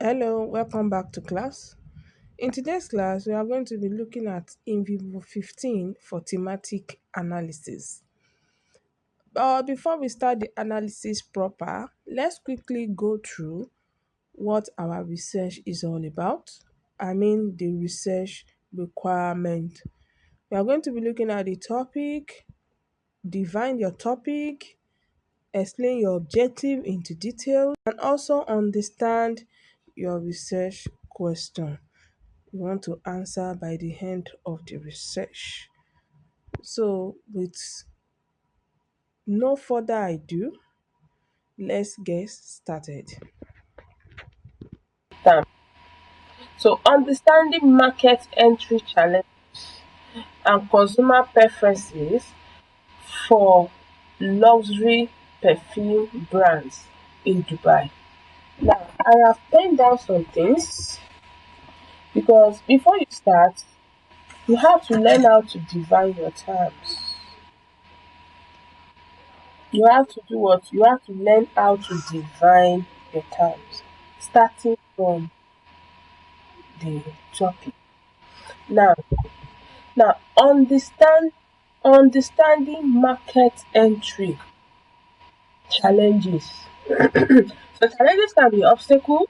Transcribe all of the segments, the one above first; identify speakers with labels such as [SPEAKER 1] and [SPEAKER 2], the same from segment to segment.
[SPEAKER 1] Hello, welcome back to class. In today's class, we are going to be looking at NVivo 15 for thematic analysis. But before we start the analysis proper, let's quickly go through what our research is all about. I mean, the research requirement. We are going to be looking at the topic, define your topic, explain your objective into detail, and also understand your research question you want to answer by the end of the research. So, with no further ado, let's get started.
[SPEAKER 2] Term. So, understanding market entry challenges and consumer preferences for luxury perfume brands in Dubai. Now, I have penned down some things because before you start, you have to learn how to define your terms. You have to do what? You have to learn how to define your terms, starting from the topic. Now, Now, understanding market entry challenges. So challenges can be obstacle,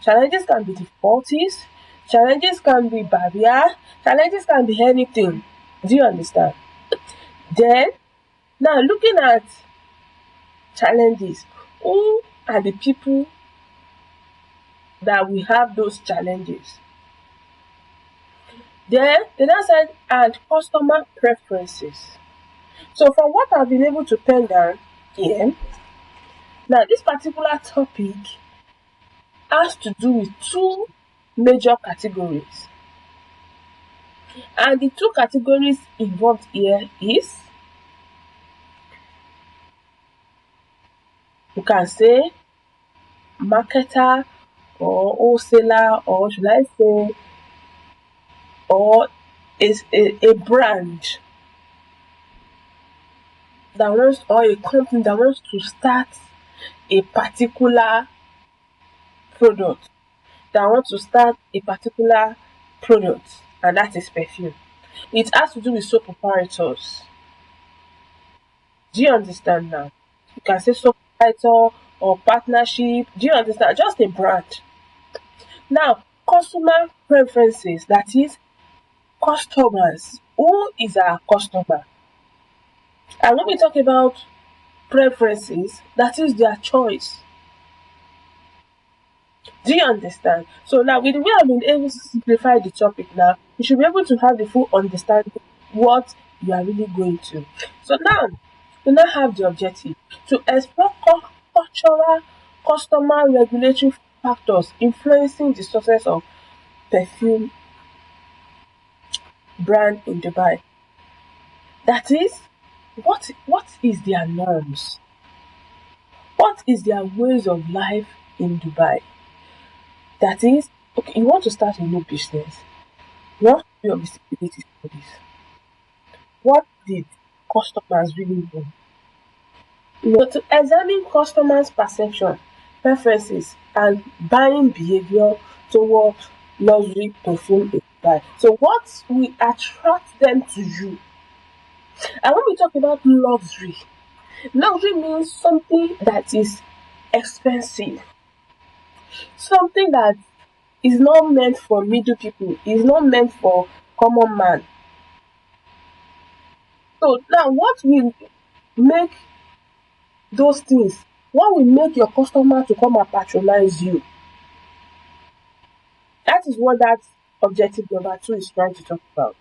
[SPEAKER 2] challenges can be difficulties, challenges can be barrier, challenges can be anything. Do you understand? Then, now looking at challenges, who are the people that we have those challenges? Then the next side, and customer preferences. So from what I've been able to pen down here, now this particular topic has to do with two major categories. And the two categories involved here is, you can say, marketer or wholesaler, or should I say, or is a brand that wants, or a company that wants to start a particular product, and that is perfume. It has to do with soap operators. Do you understand now? You can say soap operator or partnership. Do you understand? Just a brand. Now, customer preferences, that is customers. Who is our customer? And when we talk about preferences, that is their choice. Do you understand? So now, with the way I've been able to simplify the topic now, you should be able to have the full understanding what you are really going to. So now, we now have the objective to explore cultural, customer, regulatory factors influencing the success of perfume brand in Dubai. That is, what is their norms? What is their ways of life in Dubai? That is, okay, you want to start a new business. You have to do your visibility studies. What did customers really want? To examine customers' perception, preferences, and buying behavior towards luxury perfume in Dubai. So what will attract them to you? And when we talk about luxury means something that is expensive, something that is not meant for middle people, is not meant for common man. So now what will make those things, what will make your customer to come and patronize you? That is what that objective number 2 is trying to talk about.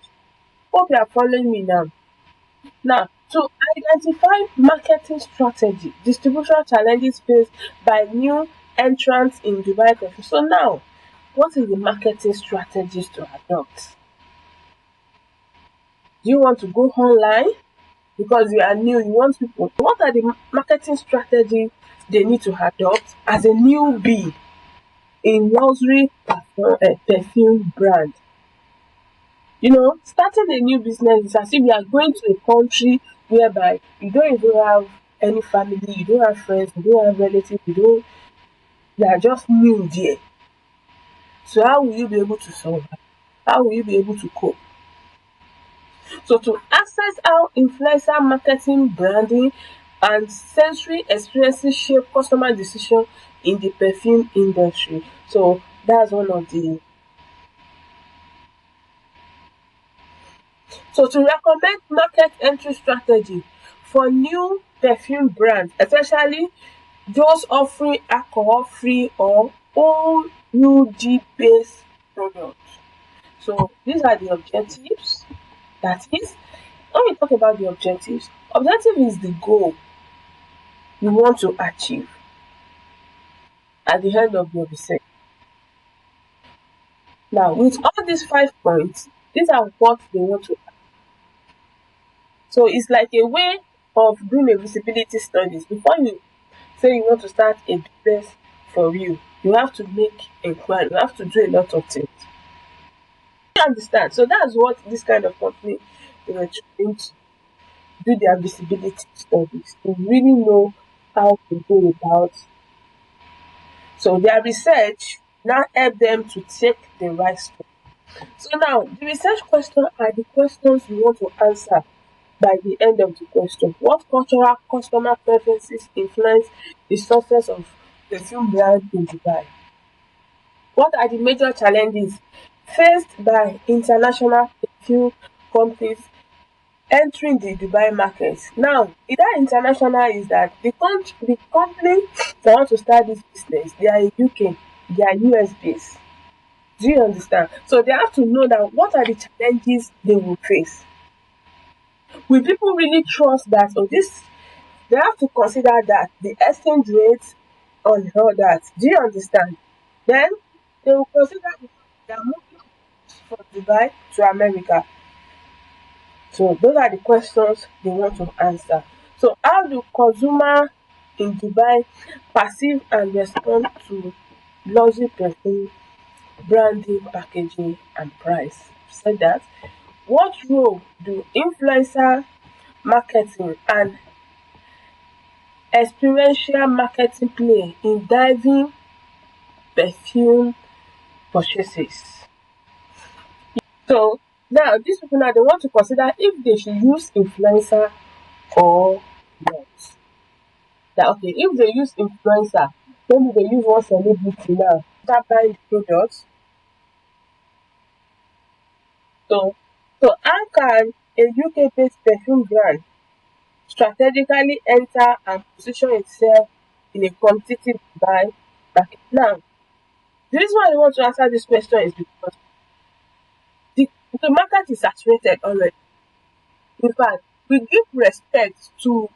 [SPEAKER 2] Hope you are following me now. Now, to identify marketing strategy, distribution challenges faced by new entrants in Dubai country. So now, what is the marketing strategies to adopt? Do you want to go online because you are new? You want people. What are the marketing strategies they need to adopt as a newbie in luxury perfume brand? You know, starting a new business is as if you are going to a country whereby you don't even have any family, you don't have friends, you don't have relatives, you are just new there. So how will you be able to survive? How will you be able to cope? So to access how influencer marketing, branding, and sensory experiences shape customer decision in the perfume industry. So that's one of the. So to recommend market entry strategy for new perfume brands, especially those offering alcohol-free or OUD based products. So these are the objectives. That is, when we talk about the objectives, objective is the goal you want to achieve at the end of your research. Now, with all these 5 points, these are what they want to. So it's like a way of doing a visibility studies. Before you say you want to start a business for you have to make inquiry, you have to do a lot of things. You understand? So that's what this kind of company they were trying to do their visibility studies to really know how to go about. So their research now help them to take the right step. So now the research questions are the questions you want to answer by the end of the question. What cultural customer preferences influence the success of perfume brand in Dubai? What are the major challenges faced by international perfume companies entering the Dubai market? Now, that international is that the company that want to start this business, they are in UK, they are US based. Do you understand? So they have to know that what are the challenges they will face. Will people really trust that? Or this, they have to consider that the exchange rate on all that. Do you understand? Then they will consider the fact they are moving from Dubai to America. So those are the questions they want to answer. So how do consumer in Dubai perceive and respond to luxury perfume branding, packaging, and price? Said that. What role do influencer marketing and experiential marketing play in driving perfume purchases? So now these people now they want to consider if they should use influencer or not. That okay, if they use influencer, maybe they use one celebrity now, start buying the products. So how can a UK-based perfume brand strategically enter and position itself in a competitive buy market? Now, the reason why I want to answer this question is because the market is saturated already. In fact, we give respect to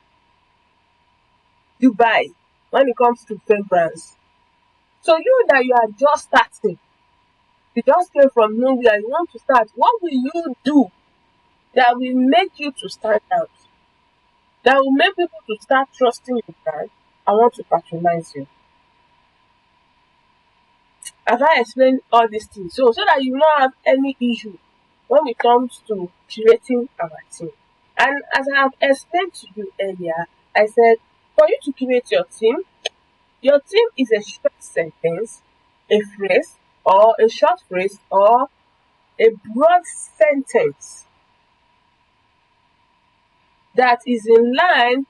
[SPEAKER 2] Dubai when it comes to fragrance. So you that you are just starting, you just came from nowhere, you want to start, what will you do that will make you to stand out? That will make people to start trusting your brand and want to patronize you. Have I explained all these things? So that you will not have any issue when it comes to curating our team. And as I have explained to you earlier, I said for you to curate your team is a short sentence, a phrase, or a short phrase, or a broad sentence that is in line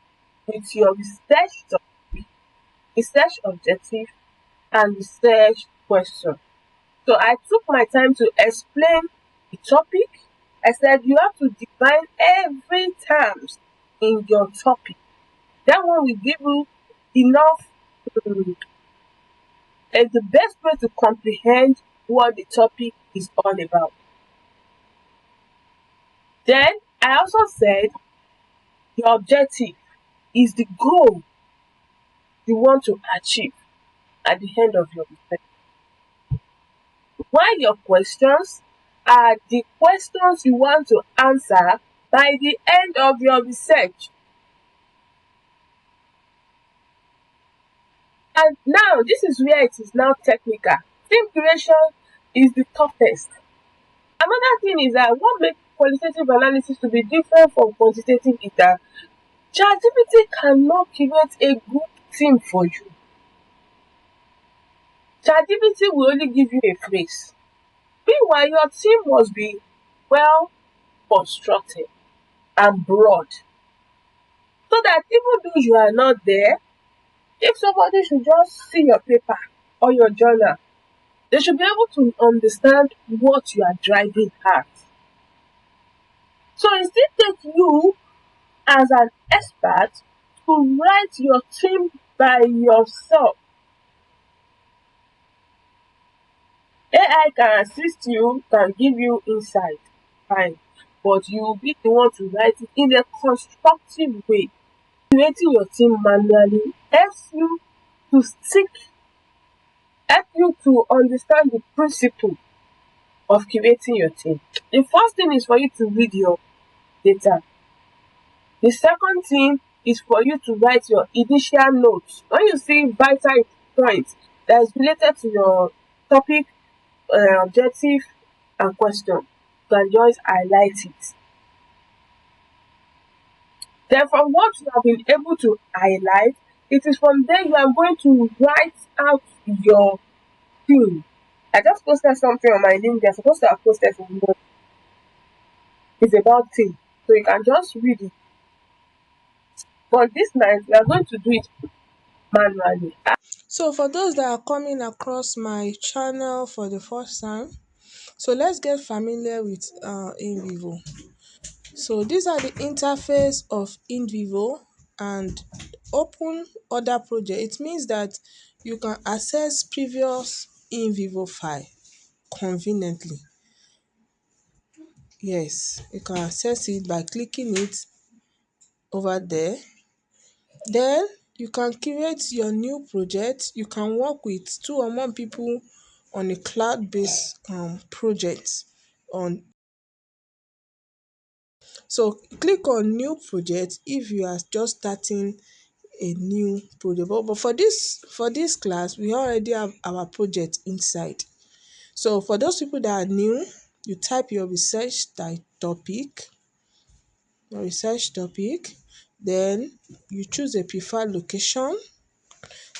[SPEAKER 2] with your research objective, and research question. So I took my time to explain the topic. I said you have to define every terms in your topic. That one will give you enough and the best way to comprehend what the topic is all about. Then I also said your objective is the goal you want to achieve at the end of your research. While your questions are the questions you want to answer by the end of your research. And now this is where it is now technical. Theme creation is the toughest. Another thing is that what makes qualitative analysis to be different from quantitative is that ChatGPT cannot create a good theme for you. ChatGPT will only give you a phrase. Meanwhile, your team must be well constructed and broad, so that even though you are not there, if somebody should just see your paper or your journal, they should be able to understand what you are driving at. So instead, take you as an expert to write your team by yourself. AI can assist you, can give you insight, fine, but you will be the one to write it in a constructive way. Creating your team manually helps you to stick, help you to understand the principle of creating your team. The first thing is for you to read your data. The second thing is for you to write your initial notes. When you see vital points that is related to your topic, objective, and question, you can just highlight it. Then from what you have been able to highlight, it is from there you are going to write out your theme. I just posted something on my link. They're supposed to have posted something. It's about theme. So you can just read it. But this night we are going to do it manually.
[SPEAKER 1] So for those that are coming across my channel for the first time, so let's get familiar with NVivo. So these are the interface of NVivo and open other project. It means that you can access previous NVivo file conveniently. Yes, you can access it by clicking it over there. Then you can create your new project. You can work with 2 or more people on a cloud-based project on. So click on new project if you are just starting a new project. But for this class, we already have our project inside. So for those people that are new, you type your research topic, then you choose a preferred location.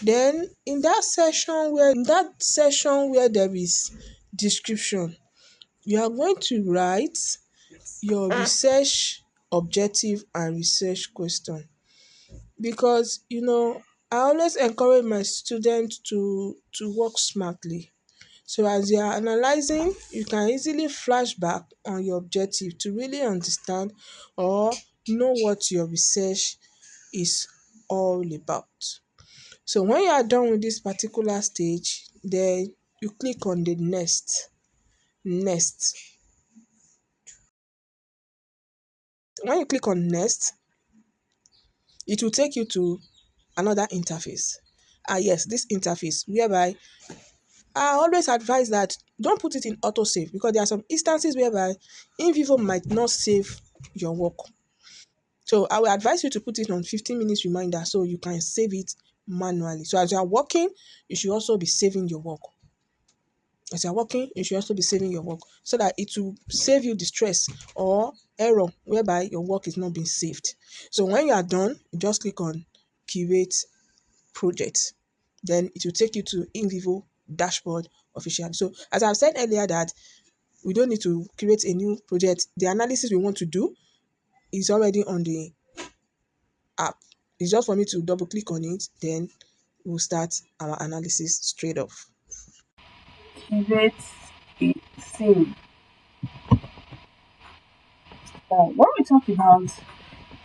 [SPEAKER 1] Then in that section where there is description, you are going to write your research objective and research question, because I always encourage my students to work smartly. So as you are analyzing, you can easily flash back on your objective to really understand or know what your research is all about. So when you are done with this particular stage, then you click on the next. When you click on next, it will take you to another interface. Yes, this interface whereby I always advise that don't put it in autosave, because there are some instances whereby NVivo might not save your work. So I will advise you to put it on 15 minutes reminder so you can save it manually. So as you are working, you should also be saving your work. As you are working, you should also be saving your work so that it will save you the stress or error whereby your work is not being saved. So when you are done, you just click on create project. Then it will take you to NVivo dashboard officially. So as I've said earlier that we don't need to create a new project. The analysis we want to do is already on the app. It's just for me to double click on it, then we'll start our analysis straight off.
[SPEAKER 2] Create a theme. Now, when we talk about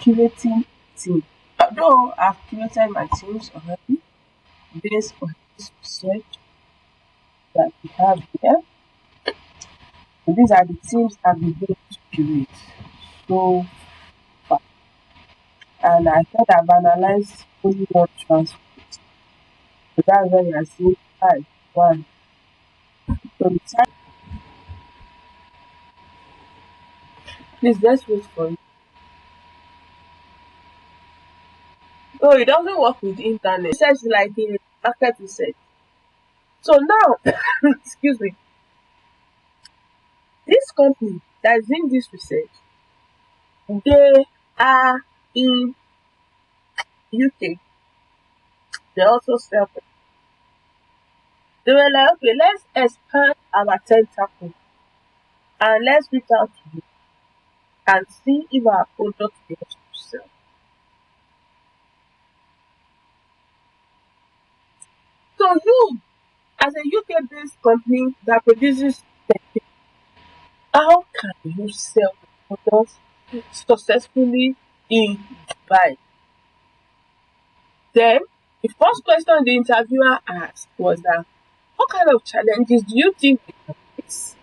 [SPEAKER 2] curating team, although I've curated my teams already based on this research that we have here, and these are the teams I've been able to curate so far. And I thought I've analyzed only one transfer. So that's why you are seeing 5, 1. So the time, please let's wait for it. No, it doesn't work with internet. Research is like a market research. So now, excuse me, this company that is doing this research, they are in UK. They also sell. They were like, okay, let's expand our tentacle and let's reach out to you and see if our product is able to sell. So you, as a UK-based company that produces tech, how can you sell your products successfully in Dubai? Then the first question the interviewer asked was that, what kind of challenges do you think we can face?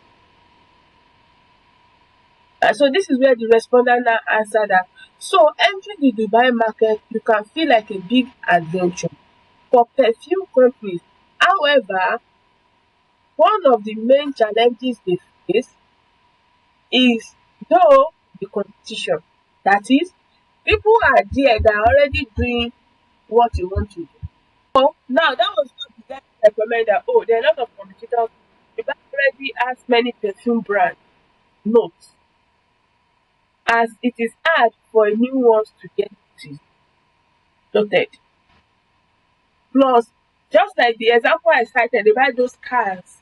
[SPEAKER 2] So this is where the respondent now answered that, so entering the Dubai market, you can feel like a big adventure for perfume companies. However, one of the main challenges they face is though the competition. That is, people are there that are already doing what you want to do. So now that was what the guy recommend that, oh, there are a lot of competitors. The guy already has many perfume brands. Note, as it is hard for new ones to get noted. Plus, just like the example I cited about those cars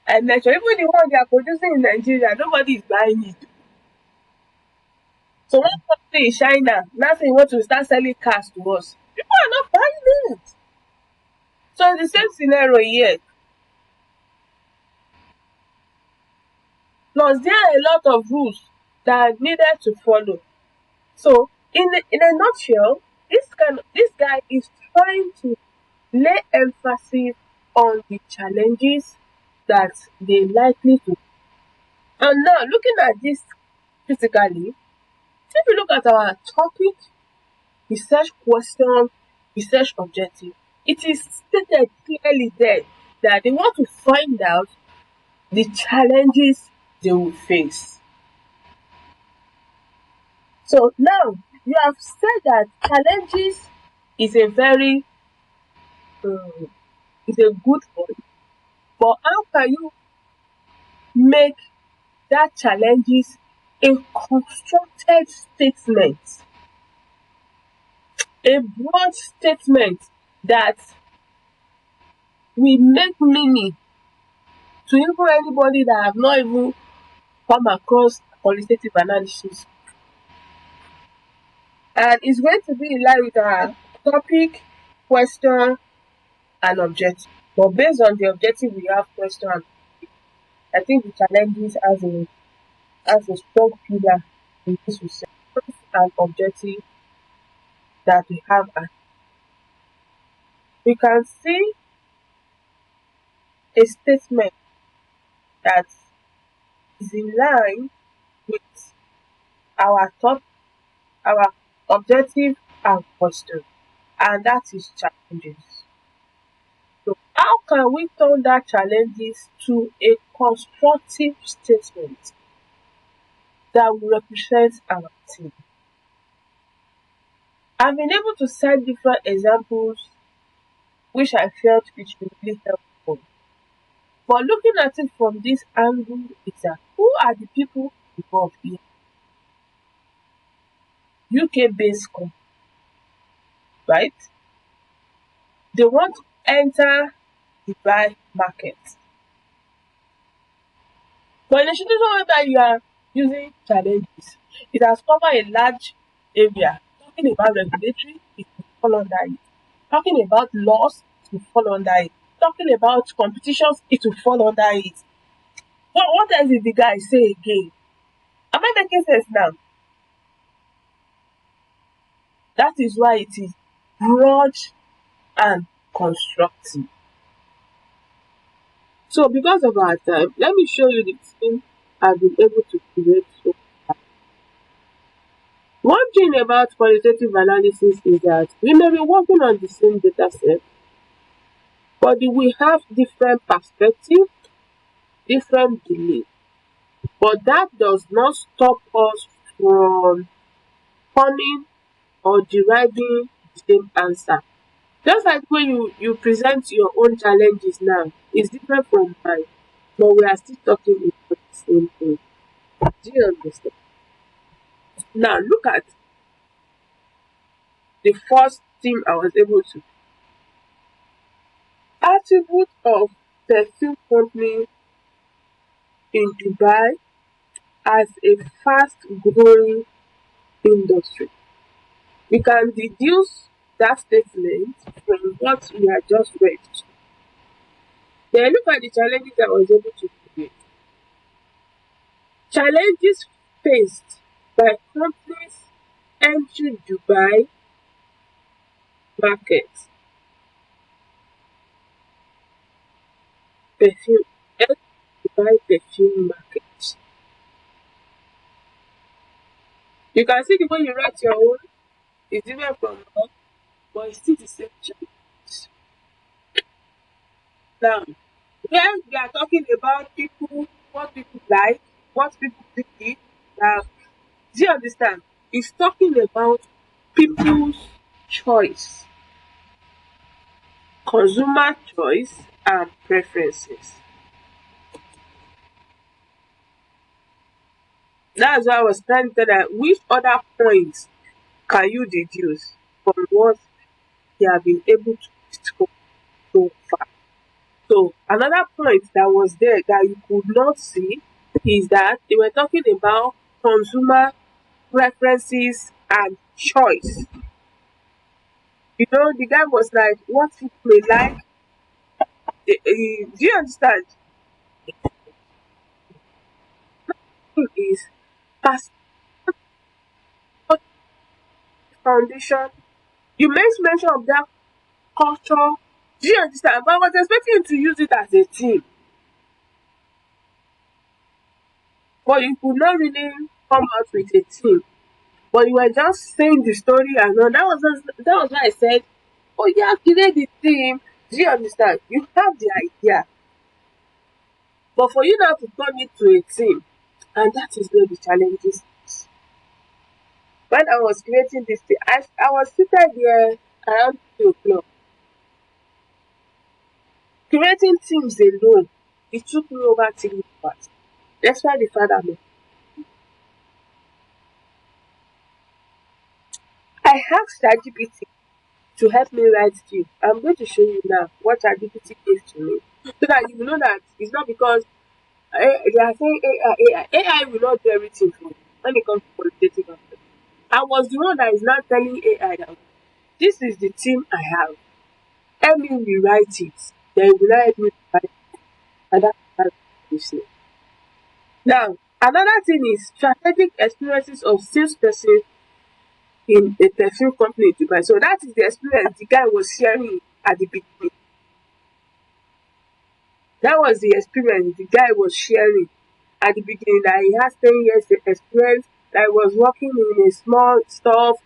[SPEAKER 2] I mentioned, even the one they are producing in Nigeria, nobody is buying it. So one company in China now say you want to start selling cars to us. People are not buying it. So it's the same scenario here. Plus, there are a lot of rules that are needed to follow. So, in a nutshell, this guy is trying to lay emphasis on the challenges that they likely to. And now, looking at this critically, if you look at our topic, research question, research objective, it is stated clearly there that they want to find out the challenges they will face. So now you have said that challenges is a very is a good point, but how can you make that challenges a constructed statement, a broad statement that will make meaning to even anybody that have not even come across qualitative analysis, and it's going to be in line with our topic, question, and objective. But based on the objective we have question and I think the challenges as a strong pillar in this research and objective that we have. And we can see a statement that is in line with our thought, our objective and question, and that is challenges. So how can we turn that challenges to a constructive statement that will represent our team? I've been able to cite different examples which I felt it should really helpful. But looking at it from this angle is that who are the people involved here? UK-based company, right? They want to enter the Dubai market. But in a situation whereby you are using challenges, it has covered a large area. Talking about regulatory, it will fall under it. Talking about laws, it will fall under it. Talking about competitions, it will fall under it. What else did the guy say again? Am I making sense now? That is why it is broad and constructive. So because of our time, let me show you the thing I've been able to create so far. One thing about qualitative analysis is that we may be working on the same data set, but we have different perspectives, different beliefs. But that does not stop us from forming or deriving the same answer. Just like when you present your own challenges now, it's different from mine, but we are still talking about the same thing. Do you understand? Now look at the first thing I was able to attribute of perfume company in Dubai as a fast growing industry. We can deduce that statement from what we had just read. Then look at the challenges I was able to create. Challenges faced by companies entering Dubai market. Perfume Dubai perfume market. You can see the way you write your own is different from mine, but it's still the same challenge. Now, here we are talking about people, what people like, what people think. Now, do you understand? It's talking about people's choice, consumer choice, and preferences. That's why I was trying to tell that which other points can you deduce from what they have been able to discover so far. So another point that was there that you could not see is that they were talking about consumer preferences and choice. You know, the guy was like, what people may like. Do you understand? Thing is past foundation. You made mention of that culture. Do you understand? But I was expecting you to use it as a team. But you could not really come out with a team. But you were just saying the story and all. That was why I said, oh yeah, create the team. Do you understand? You have the idea. But for you now to turn it to a team, and that is where the challenges is. When I was creating this thing, I was seated there around 2 o'clock. Creating teams alone, it took me over 3 hours. That's why the father me. I asked ChatGPT to help me write script. I'm going to show you now what ChatGPT gave to me. So that you know that it's not because they are saying AI will not do everything for you when it comes to qualitative aspect. I was the one that is now telling AI that this is the team I have. Help me rewrite it. Then you will not help me write it. And that's what you say. Now, another thing is strategic experiences of salesperson in a perfume company in Dubai. So that is the experience the guy was sharing at the beginning. That was the experience the guy was sharing at the beginning, that he has 10 years experience, that he was working in a small stuff,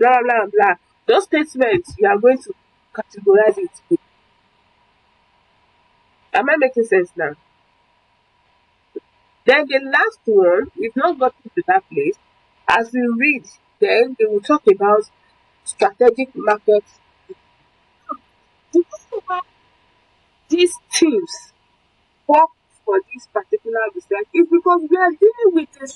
[SPEAKER 2] blah blah blah. Those statements you are going to categorize it in. Am I making sense now? Then the last one, we've not gotten to that place. As we read, then they will talk about strategic markets. The reason why these teams work for this particular research is because we are dealing with a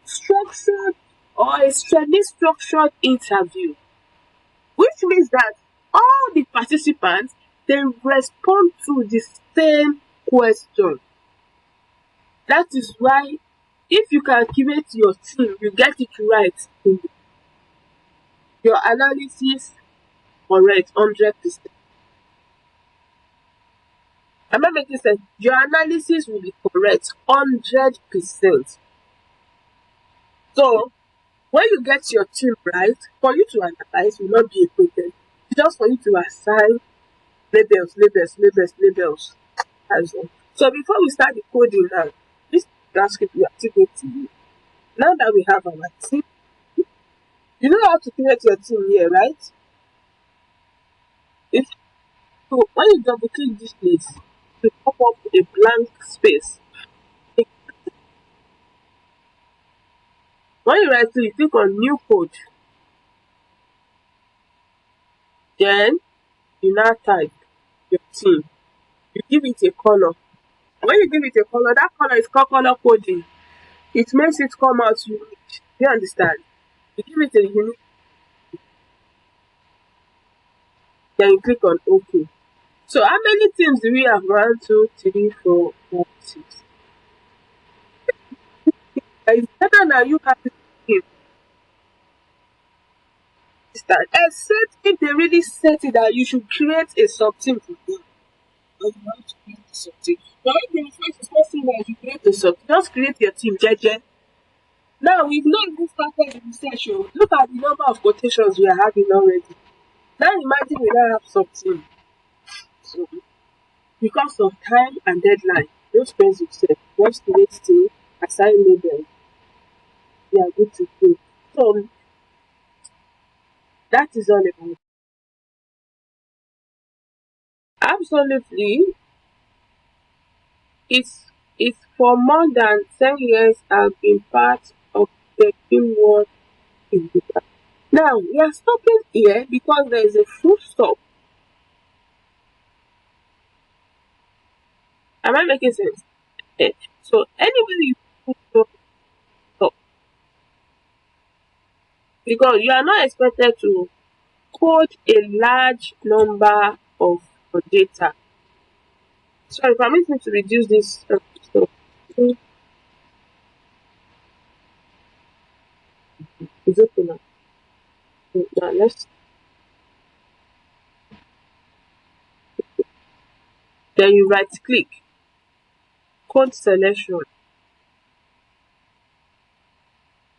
[SPEAKER 2] structured or a semi-structured interview, which means that all the participants, they respond to the same question. That is why if you can curate your team, you get it right in your analysis correct 100%. Am I making sense? Your analysis will be correct 100%. So when you get your team right, for you to analyze will not be a problem. It's just for you to assign labels. That's all. So before we start the coding now, this transcript we are still going to use. Now that we have our team, you know how to create your team here, right? If so, when you double click this place, to pop up a blank space. When you write, so you click on new code, then you now type your team. You give it a color. When you give it a color, that color is called color coding. It makes it come out unique. You understand? You give it a unique, then you click on OK. So how many teams do we have? 1, 2, 3, 4, 5, 6. It's better now you have this team start. Except if they really set it that you should create a sub team for them. Or you want to create a sub team. But if you first is not saying that you create a sub, just create your team, jeje. Now we've not even started the research. Oh. Look at the number of quotations we are having already. Now imagine we now have sub team. So because of time and deadline, those friends you said, just create team, assign label, we are good to go. So that is all about it. Absolutely. It's for more than 10 years I've been part of the teamwork in Dubai. Now we are stopping here because there is a full stop. Am I making sense? Eh, so anywhere you put stop because you are not expected to code a large number of data. Sorry, permit me to reduce this stuff. It's okay now. Now let's then you right click, code selection.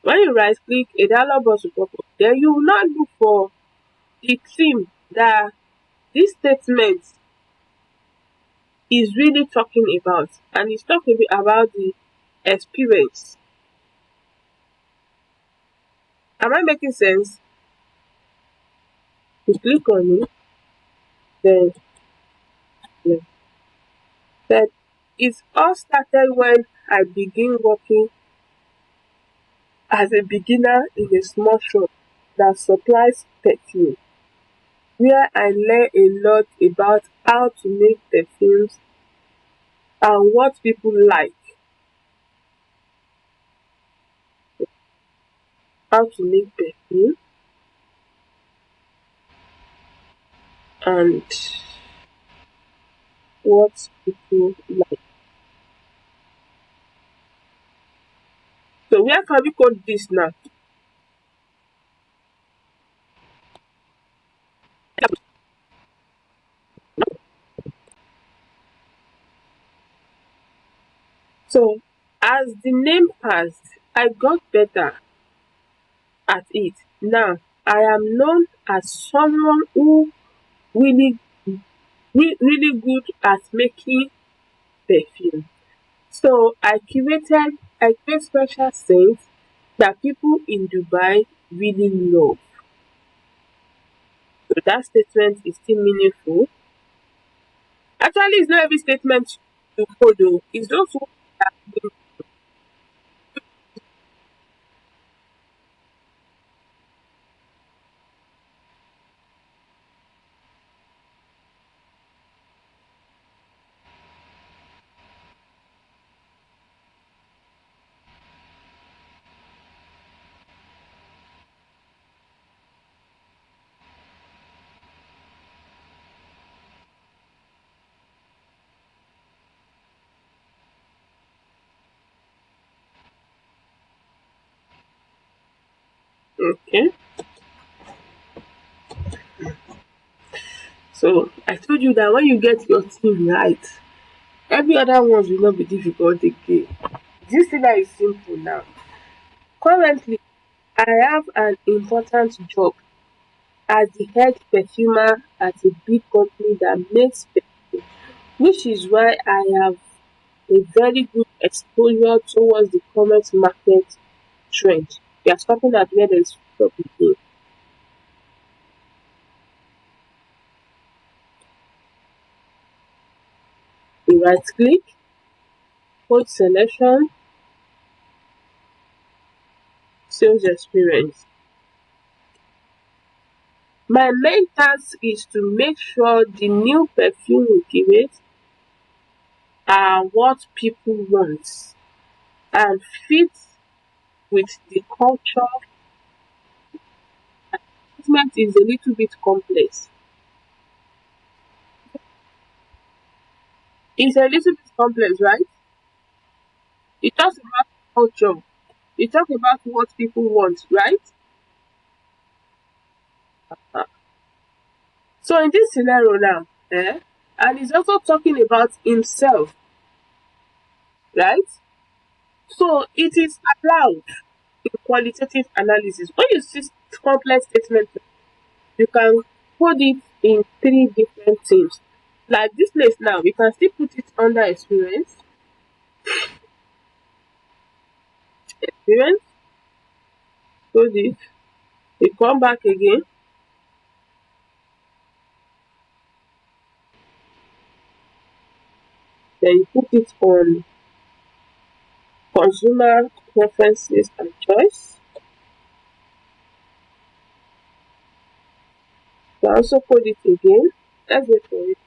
[SPEAKER 2] When you right click, a dialog box will pop up. Then you will now look for the theme that this statement is really talking about, and it's talking about the experience. Am I making sense? You click on it, then yeah. Then it all started when I begin working as a beginner in a small shop that supplies perfume, where I learned a lot about how to make perfumes and what people like, how to make perfume and what people like. So where can we code this now? So as the name passed, I got better at it. Now I am known as someone who really really good at making perfume. So I create special scents that people in Dubai really love. So that statement is still meaningful. Actually, it's not every statement you code though. It's those ones that okay. So I told you that when you get your team right, every other ones will not be difficult again. This thing that is simple now. Currently, I have an important job as the head perfumer at a big company that makes perfume, which is why I have a very good exposure towards the current market trend. We are stopping at where there is stop again. You right click, code selection, sales experience. My main task is to make sure the new perfume we curate are what people want and fit with the culture. Treatment is a little bit complex. It's a little bit complex, right? It talks about culture. It talks about what people want, right? Uh, So in this scenario now, and he's also talking about himself, right? So it is allowed in qualitative analysis. When you see complex statements, you can put it in three different things. Like this place now, we can still put it under experience, put it, we come back again, then you put it on consumer preferences and choice. You can also put it again. Let's wait for it.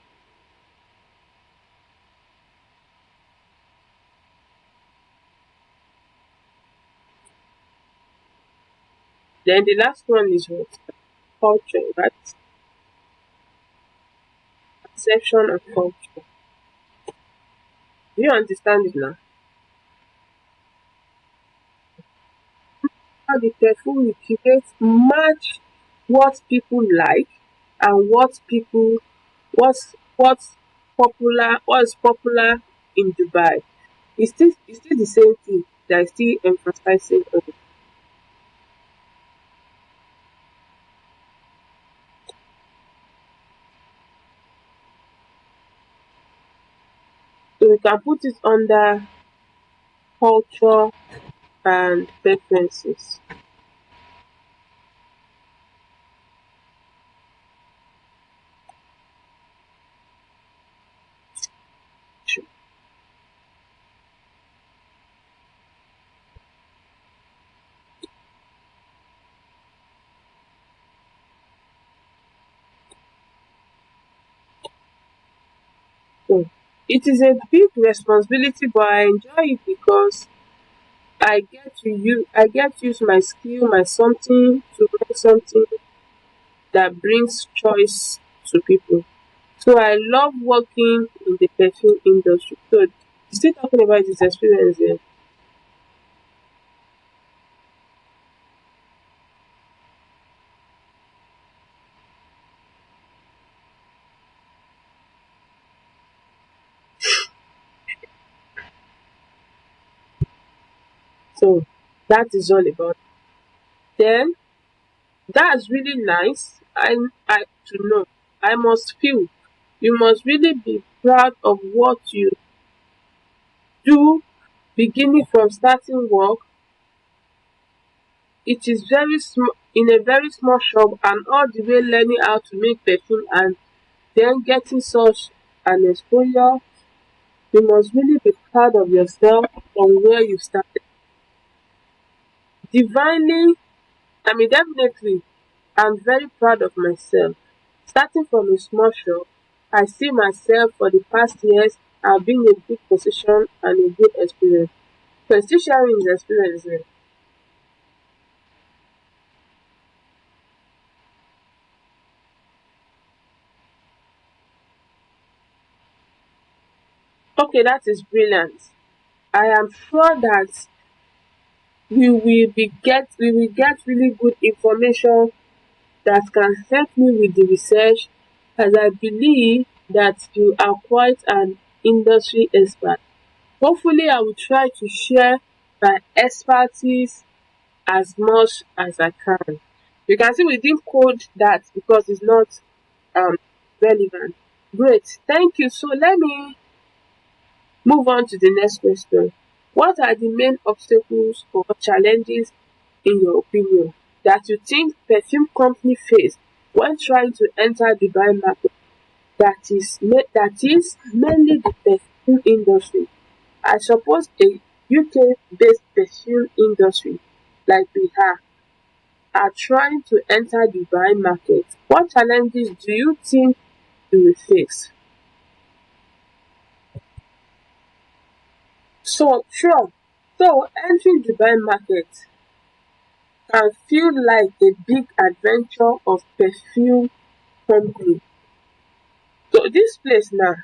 [SPEAKER 2] Then the last one is what? Culture, right? Perception of culture. Do you understand it now? How the perfume we create match what people like and what's what is popular in Dubai. It's still the same thing that is still emphasizing on it. So we can put it under culture and preferences. So it is a big responsibility, but I enjoy it because I get to use my skill, my something to make something that brings choice to people. So I love working in the perfume industry. So still talking about this experience here. So that is all about. Then that's really nice. I to know. I must feel. You must really be proud of what you do, beginning from starting work. It is very small in a very small shop and all the way learning how to make perfume and then getting such an exposure. You must really be proud of yourself from where you started. Divinely, definitely, I'm very proud of myself. Starting from a small shop, I see myself for the past years I've been in a good position and a good experience. So he's still sharing his experience here. Okay, that is brilliant. I am sure that we will get really good information that can help me with the research, as I believe that you are quite an industry expert. Hopefully I will try to share my expertise as much as I can. You can see we didn't code that because it's not um relevant. Great, thank you. So let me move on to the next question. What are the main obstacles or challenges, in your opinion, that you think perfume company face when trying to enter Dubai market, that is mainly the perfume industry? I suppose a UK-based perfume industry like we are trying to enter Dubai market. What challenges do you think you will face? So sure. So entering Dubai market can feel like a big adventure of perfume company. So this place now,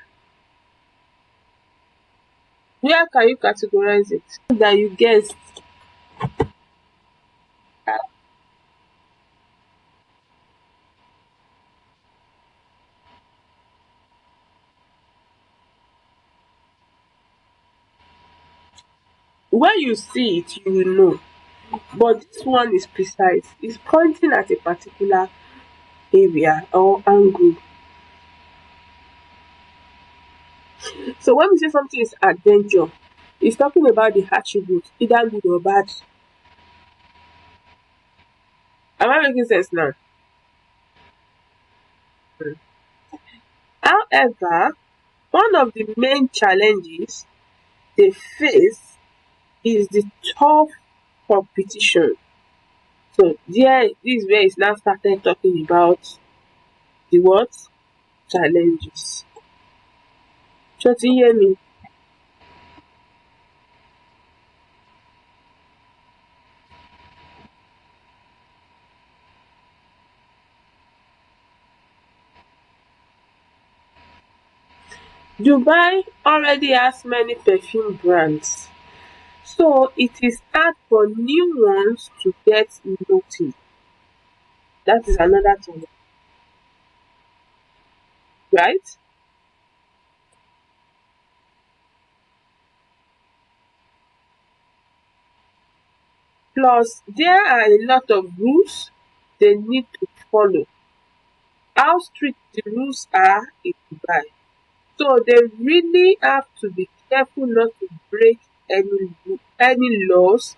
[SPEAKER 2] Where can you categorize it? That you guessed. When you see it, you will know. But this one is precise. It's pointing at a particular area or angle. So when we say something is adventure, it's talking about the attributes, either good or bad. Am I making sense now? However, one of the main challenges they face is the tough competition. So there, this is where it's now started talking about the what? Challenges. So do you hear me? Dubai already has many perfume brands, so it is hard for new ones to get noticed. That is another challenge, right? Plus, there are a lot of rules they need to follow. How strict the rules are in Dubai. So they really have to be careful not to break any laws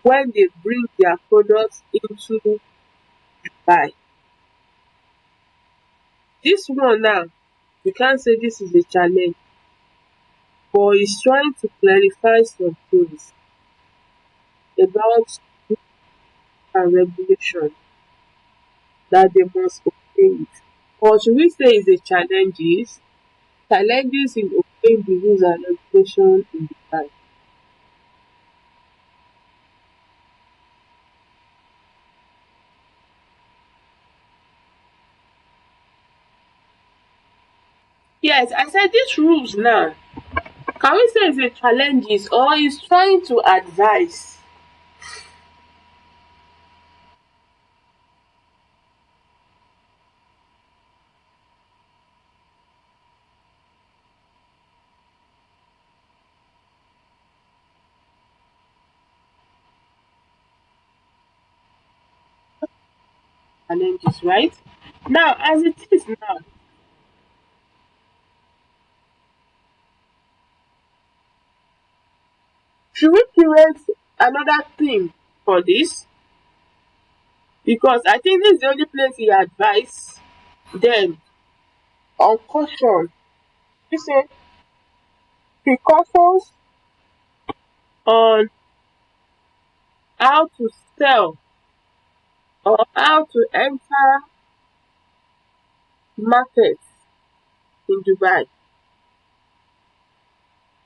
[SPEAKER 2] when they bring their products into Dubai. This one now, we can't say this is a challenge, but it's trying to clarify some things about rules and regulation that they must obey it. Or should we say it's a challenges in obeying the rules and regulation in Dubai. Yes, I said these rules now. Can we say it's a challenges or is trying to advise? Challenges, right? Now, as it is now, should we create another theme for this? Because I think this is the only place he advised them on caution. He said precautions on how to sell or how to enter markets in Dubai.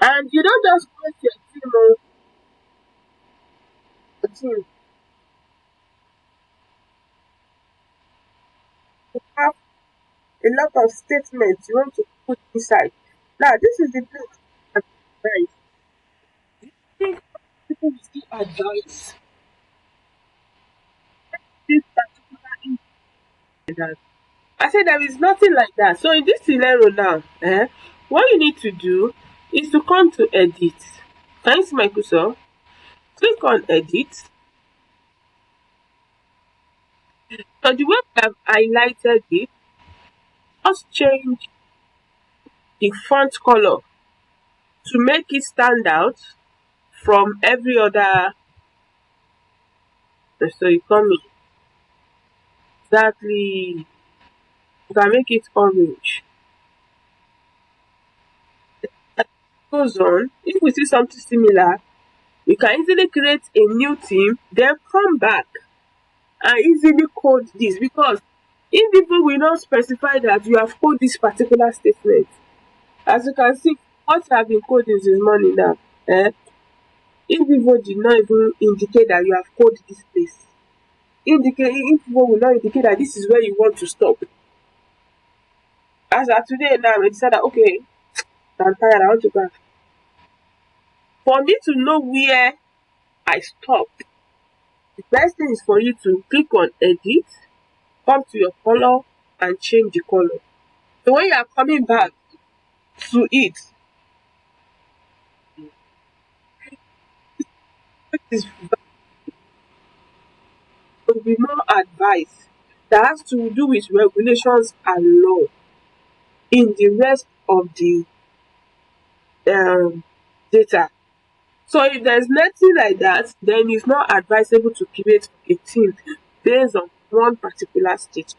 [SPEAKER 2] And you don't just put your team on a team. You have a lot of statements you want to put inside. Now, this is the place advice. Think people will still advise this particular incident. I said there is nothing like that. So in this scenario now, what you need to do is to come to edit. Can you see my cursor? Click on edit. So the way we have highlighted it, just change the font color to make it stand out from every other. So you come in exactly. You can make it orange. Goes on. If we see something similar, we can easily create a new theme, then come back and easily code this because NVivo will not specify that you have coded this particular statement. As you can see, what you have been coding this morning now, NVivo did not even indicate that you have coded this place. NVivo will not indicate that this is where you want to stop. As of today now, we decided, okay, I'm tired, I want to go. For me to know where I stopped, the best thing is for you to click on edit, come to your color and change the color. So when you are coming back to it, this will be more advice that has to do with regulations and law in the rest of the data. So if there's nothing like that, then it's not advisable to create a team based on one particular state.